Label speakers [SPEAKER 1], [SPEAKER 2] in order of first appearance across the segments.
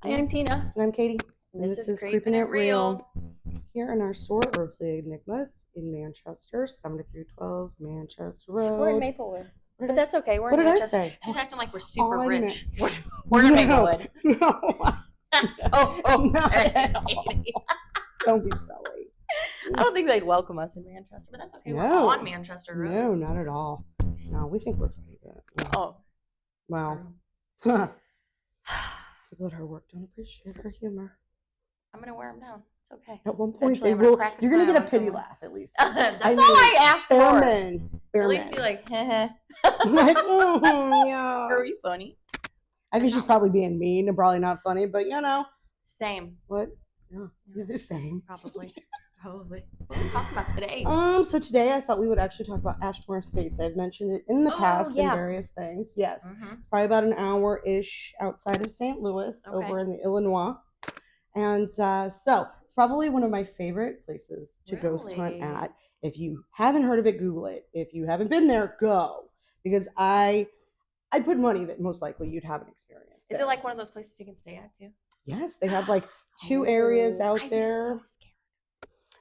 [SPEAKER 1] I'm Tina.
[SPEAKER 2] And I'm Katie.
[SPEAKER 1] And this is Creepin' It Real.
[SPEAKER 2] Here in our store, Earthly Enigmas in Manchester, 7312 Manchester Road.
[SPEAKER 1] We're in Maplewood. But that's okay. We're
[SPEAKER 2] what
[SPEAKER 1] in
[SPEAKER 2] did
[SPEAKER 1] Manchester.
[SPEAKER 2] I say?
[SPEAKER 1] She's acting like we're super rich.
[SPEAKER 2] No,
[SPEAKER 1] We're in Maplewood.
[SPEAKER 2] No.
[SPEAKER 1] Okay.
[SPEAKER 2] Don't be silly.
[SPEAKER 1] I don't think they'd welcome us in Manchester, but that's okay.
[SPEAKER 2] No.
[SPEAKER 1] We're on Manchester Road.
[SPEAKER 2] No, not at all. No, we think we're pretty good. Yeah.
[SPEAKER 1] Oh.
[SPEAKER 2] Wow. People at her work don't appreciate her humor.
[SPEAKER 1] I'm going to wear them down. It's okay.
[SPEAKER 2] At one point,
[SPEAKER 1] Eventually,
[SPEAKER 2] they will. You're going to get a pity
[SPEAKER 1] someone.
[SPEAKER 2] laugh, at least.
[SPEAKER 1] That's all I asked for. At least be like, heh.
[SPEAKER 2] Like, yeah.
[SPEAKER 1] Are you funny?
[SPEAKER 2] I think she's probably being mean and probably not funny, but you know.
[SPEAKER 1] Same.
[SPEAKER 2] What? Yeah, the same.
[SPEAKER 1] Probably. What are we talking about today?
[SPEAKER 2] So today I thought we would actually talk about Ashmore Estates. I've mentioned it in the past in various things. Yes.
[SPEAKER 1] Mm-hmm.
[SPEAKER 2] It's probably about an hour-ish outside of St. Louis, over in the Illinois. And so it's probably one of my favorite places to ghost hunt at. If you haven't heard of it, Google it. If you haven't been there, go. Because I put money that most likely you'd have an experience.
[SPEAKER 1] Is it like one of those places you can stay at too?
[SPEAKER 2] Yes, they have like 2 areas out there.
[SPEAKER 1] I'm so scared.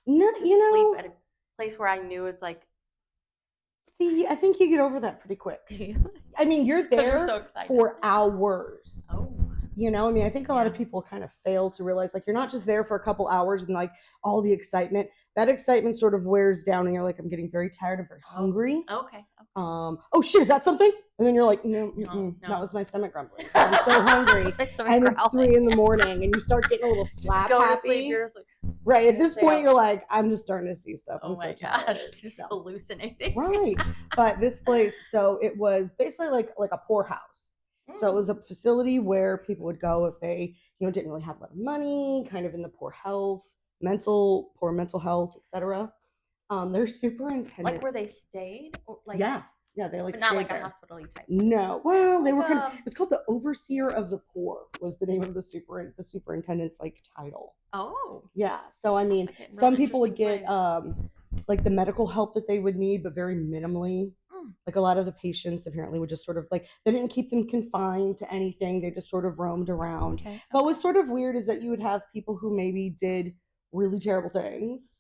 [SPEAKER 2] No,
[SPEAKER 1] to sleep at a place where I knew it's like.
[SPEAKER 2] See, I think you get over that pretty quick.
[SPEAKER 1] Do you?
[SPEAKER 2] I mean, you're there
[SPEAKER 1] so
[SPEAKER 2] for hours.
[SPEAKER 1] Oh.
[SPEAKER 2] You know, I mean, I think a lot of people kind of fail to realize, like, you're not just there for a couple hours and like all the excitement. That excitement sort of wears down, and you're like, I'm getting very tired and very hungry.
[SPEAKER 1] Okay.
[SPEAKER 2] Oh shit, is that something? And then you're like, no. That was my stomach grumbling. I'm so hungry, and it's 3 a.m, and you start getting a little slap
[SPEAKER 1] go
[SPEAKER 2] happy.
[SPEAKER 1] To sleep, you're just like,
[SPEAKER 2] right at this point, you're like, I'm just starting to see stuff.
[SPEAKER 1] Oh my gosh, you're just hallucinating.
[SPEAKER 2] Right, but this place, so it was basically like a poorhouse. So it was a facility where people would go if they, didn't really have a lot of money, kind of in the poor mental health, etc. Their superintendent,
[SPEAKER 1] like where they stayed, like
[SPEAKER 2] yeah, they like,
[SPEAKER 1] but not like
[SPEAKER 2] there.
[SPEAKER 1] A hospital-y type.
[SPEAKER 2] No, well, they were it's called the Overseer of the Poor was the name of the superintendent's like title.
[SPEAKER 1] Oh,
[SPEAKER 2] yeah. So I mean,
[SPEAKER 1] like
[SPEAKER 2] some people would get like the medical help that they would need, but very minimally. Like a lot of the patients apparently would just sort of like, they didn't keep them confined to anything. They just sort of roamed around. Okay. But what's sort of weird is that you would have people who maybe did really terrible things.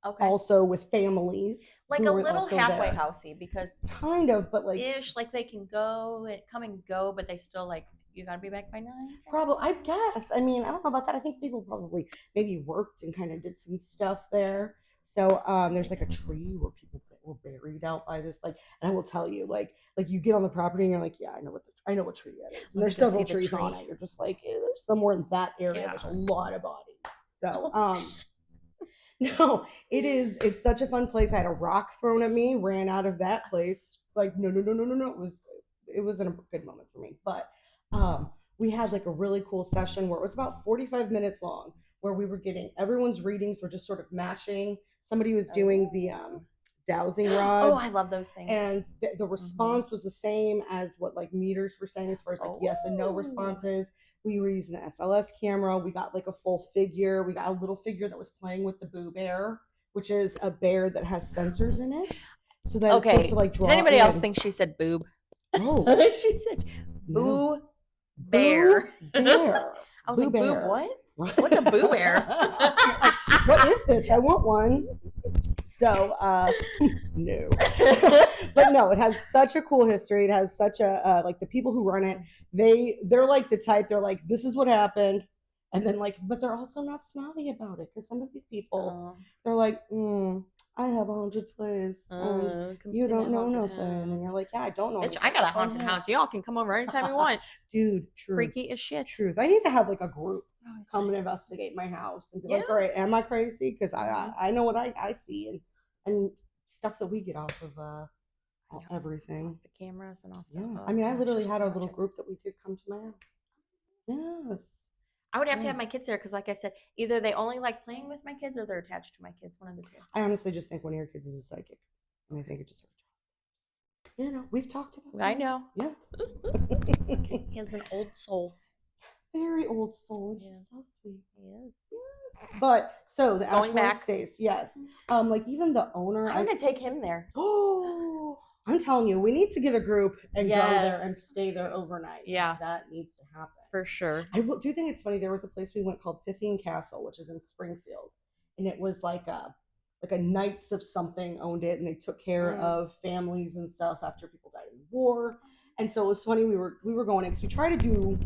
[SPEAKER 2] Okay. Also with families.
[SPEAKER 1] Like a little halfway housey, because
[SPEAKER 2] kind of, but like
[SPEAKER 1] ish, like they can come and go, but they still like, you gotta be back by 9.
[SPEAKER 2] Probably, I guess. I mean, I don't know about that. I think people probably maybe worked and kind of did some stuff there. So there's like a tree where people were buried out by this, like, and I will tell you, like you get on the property and you're like, yeah, I know what tree that is. And there's several trees on it. You're just like, there's somewhere in that area. Yeah. There's a lot of bodies. So no, it's such a fun place. I had a rock thrown at me, ran out of that place. Like, no. It wasn't a good moment for me. But we had like a really cool session where it was about 45 minutes long, where we were getting everyone's readings were just sort of matching. Somebody was doing the dowsing rods.
[SPEAKER 1] Oh, I love those things.
[SPEAKER 2] And the response was the same as what like meters were saying as far as like yes and no responses. We were using the SLS camera. We got like a full figure. We got a little figure that was playing with the Boo Bear, which is a bear that has sensors in it. So that it's supposed to like draw.
[SPEAKER 1] Did anybody else think she said boob?
[SPEAKER 2] Oh.
[SPEAKER 1] She said Boo Bear.
[SPEAKER 2] Boo Bear.
[SPEAKER 1] I was like, Boo what? What's a Boo Bear?
[SPEAKER 2] What is this? I want one. So, no. But no, it has such a cool history. It has such a, like the people who run it, they're like the type, they're like, this is what happened. And then like, but they're also not snobby about it. Because some of these people, they're like, I have 100 plays and you don't know nothing. House. And you're like, yeah, I don't know.
[SPEAKER 1] Bitch, I got a haunted house. Y'all can come over anytime you want.
[SPEAKER 2] Dude, truth.
[SPEAKER 1] Freaky as shit.
[SPEAKER 2] Truth. I need to have like a group come and investigate my house and be like, all right, am I crazy? Because I know what I see and stuff that we get off of everything.
[SPEAKER 1] Off the cameras and off
[SPEAKER 2] the I mean, I literally had a little group that we did come to my house. Yes.
[SPEAKER 1] I would have to have my kids there because, like I said, either they only like playing with my kids or they're attached to my kids. One of the two.
[SPEAKER 2] I honestly just think one of your kids is a psychic. And I think it just we've talked about it.
[SPEAKER 1] I know.
[SPEAKER 2] Yeah.
[SPEAKER 1] Okay. He has an old soul.
[SPEAKER 2] Very old soul. Yes. So sweet.
[SPEAKER 1] He is.
[SPEAKER 2] Yes. But so the Ashmore Estates, yes. Like even the owner.
[SPEAKER 1] I'm gonna take him there.
[SPEAKER 2] Oh, I'm telling you, we need to get a group and go there and
[SPEAKER 1] Yes.
[SPEAKER 2] stay there overnight.
[SPEAKER 1] Yeah.
[SPEAKER 2] That needs to happen.
[SPEAKER 1] For sure.
[SPEAKER 2] I do think it's funny. There was a place we went called Pythian Castle, which is in Springfield, and it was like a Knights of something owned it, and they took care of families and stuff after people died in war. And so it was funny. We were going because we try to do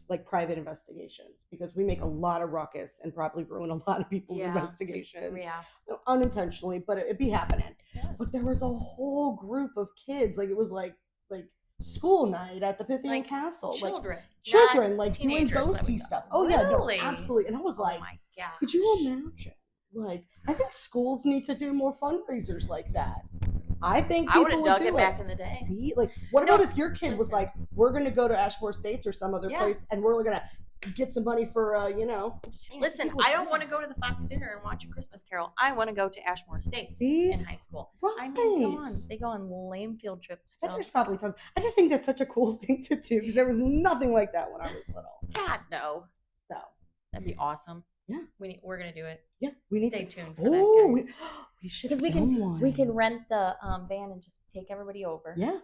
[SPEAKER 2] like private investigations because we make a lot of ruckus and probably ruin a lot of people's investigations.
[SPEAKER 1] Yeah.
[SPEAKER 2] Unintentionally, but it'd be happening.
[SPEAKER 1] Yes.
[SPEAKER 2] But there was a whole group of kids, like it was like school night at the Pythian Castle. Children like doing ghosty stuff. Oh yeah, no, absolutely. And I was like,
[SPEAKER 1] my God.
[SPEAKER 2] Could you imagine? Like, I think schools need to do more fundraisers like that. I think
[SPEAKER 1] I would
[SPEAKER 2] people
[SPEAKER 1] have
[SPEAKER 2] would
[SPEAKER 1] dug
[SPEAKER 2] do
[SPEAKER 1] it back in the day.
[SPEAKER 2] See, like, what about if your kid was like, we're going to go to Ashmore States or some other place, and we're going to get some money for, you know.
[SPEAKER 1] Listen, I don't want to go to the Fox Theater and watch A Christmas Carol. I want to go to Ashmore States in high school.
[SPEAKER 2] Right.
[SPEAKER 1] I mean, come on. They go on lame field trips.
[SPEAKER 2] There's probably tons. I just think that's such a cool thing to do because there was nothing like that when I was little.
[SPEAKER 1] God, no.
[SPEAKER 2] So
[SPEAKER 1] that'd be awesome.
[SPEAKER 2] Yeah,
[SPEAKER 1] we're gonna do it.
[SPEAKER 2] Yeah, we need
[SPEAKER 1] stay
[SPEAKER 2] to
[SPEAKER 1] tuned for that, guys.
[SPEAKER 2] We should
[SPEAKER 1] because we can rent the van and just take everybody over.
[SPEAKER 2] Yeah.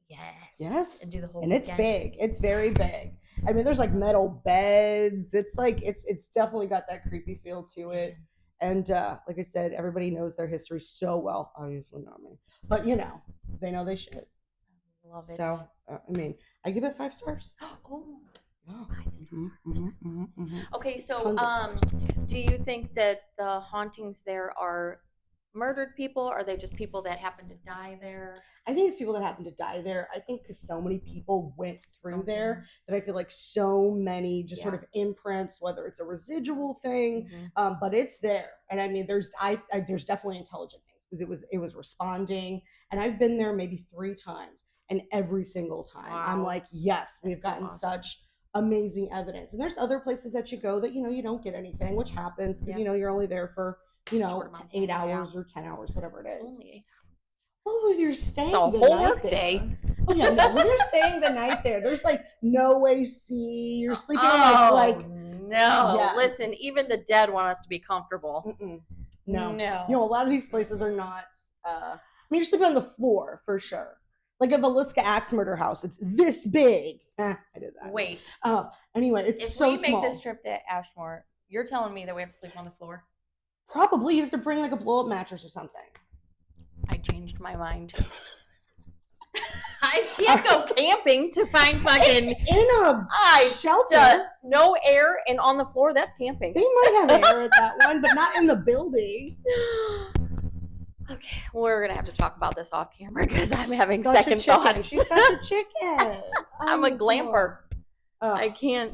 [SPEAKER 1] Yes. And do the whole.
[SPEAKER 2] And it's big. It's very big. I mean, there's like metal beds. It's like it's definitely got that creepy feel to it. And like I said, everybody knows their history so well. Obviously not me, but you know, they know they should.
[SPEAKER 1] Love it.
[SPEAKER 2] So I mean, I give it 5 stars.
[SPEAKER 1] Oh.
[SPEAKER 2] Mm-hmm.
[SPEAKER 1] Okay, so do you think that the hauntings there are murdered people? Or are they just people that happen to die there?
[SPEAKER 2] I think it's people that happen to die there. I think because so many people went through there that I feel like so many just sort of imprints, whether it's a residual thing, but it's there. And I mean, there's definitely intelligent things because it was responding, and I've been there maybe 3 times, and every single time I'm like, yes, we've gotten such amazing evidence. And there's other places that you go that you don't get anything, which happens because you're only there for 8 hours or 10 hours, whatever it is. Well, you're staying the
[SPEAKER 1] whole
[SPEAKER 2] night
[SPEAKER 1] work
[SPEAKER 2] there.
[SPEAKER 1] Day.
[SPEAKER 2] Oh yeah, no, when you're staying the night there, there's like no AC. You're sleeping like
[SPEAKER 1] no. Yeah. Listen, even the dead want us to be comfortable.
[SPEAKER 2] No. A lot of these places are not. I mean, you're sleeping on the floor for sure. Like a Velisca axe murder house, it's this big. I did that.
[SPEAKER 1] Wait.
[SPEAKER 2] Anyway, it's
[SPEAKER 1] if
[SPEAKER 2] so
[SPEAKER 1] we make
[SPEAKER 2] small.
[SPEAKER 1] this trip to Ashmore, you're telling me that we have to sleep on the floor?
[SPEAKER 2] Probably. You have to bring like a blow-up mattress or something.
[SPEAKER 1] I changed my mind. I can't go camping to find fucking
[SPEAKER 2] in a shelter.
[SPEAKER 1] No air and on the floor. That's camping.
[SPEAKER 2] They might have air at that one, but not in the building.
[SPEAKER 1] Okay, we're gonna have to talk about this off camera because I'm having second thoughts.
[SPEAKER 2] She's such a chicken.
[SPEAKER 1] I'm a glamper. I can't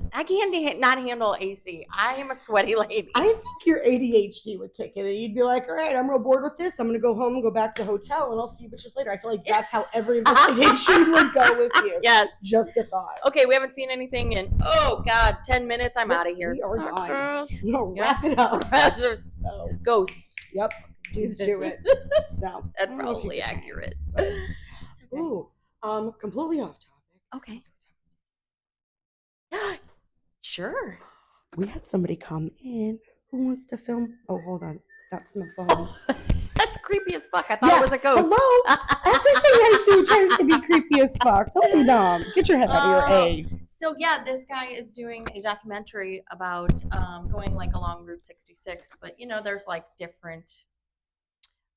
[SPEAKER 1] not handle AC. I am a sweaty lady.
[SPEAKER 2] I think your ADHD would kick in, and you'd be like, all right, I'm real bored with this. I'm gonna go home and go back to the hotel, and I'll see you bitches later. I feel like that's how every investigation would go with you.
[SPEAKER 1] Yes.
[SPEAKER 2] Just a thought.
[SPEAKER 1] Okay, we haven't seen anything in 10 minutes. I'm out of here.
[SPEAKER 2] We are done. No, wrap it up.
[SPEAKER 1] Ghosts.
[SPEAKER 2] Yep. Do it. So
[SPEAKER 1] that's probably accurate.
[SPEAKER 2] Ooh, completely off topic.
[SPEAKER 1] Okay. Sure.
[SPEAKER 2] We had somebody come in who wants to film. Oh, hold on. That's my phone.
[SPEAKER 1] That's creepy as fuck. I thought it was a ghost.
[SPEAKER 2] Hello. Everything I do tries to be creepy as fuck. Don't be dumb. Get your head out of your A.
[SPEAKER 1] So yeah, this guy is doing a documentary about going like along Route 66, but there's like different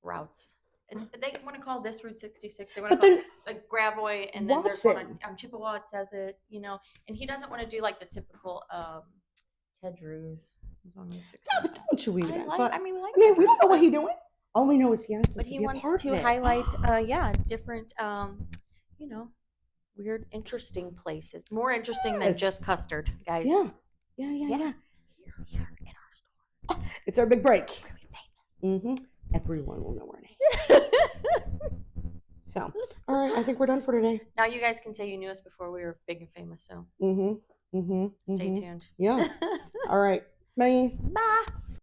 [SPEAKER 1] routes. And they want to call this Route 66. They want to call it like Gravois, and then there's one on Chippewa. It says it, and he doesn't want to do like the typical Ted Drew's on Route 66.
[SPEAKER 2] Yeah, but don't you either.
[SPEAKER 1] We
[SPEAKER 2] don't know what he's doing. All we know is he has to.
[SPEAKER 1] But he wants to highlight, different, weird, interesting places. More interesting than just custard, guys.
[SPEAKER 2] Yeah. Here in our store. It's our big break. Everyone will know our name. So, all right, I think we're done for today.
[SPEAKER 1] Now you guys can say you knew us before we were big and famous. So, stay tuned.
[SPEAKER 2] Yeah. All right. Bye.
[SPEAKER 1] Bye.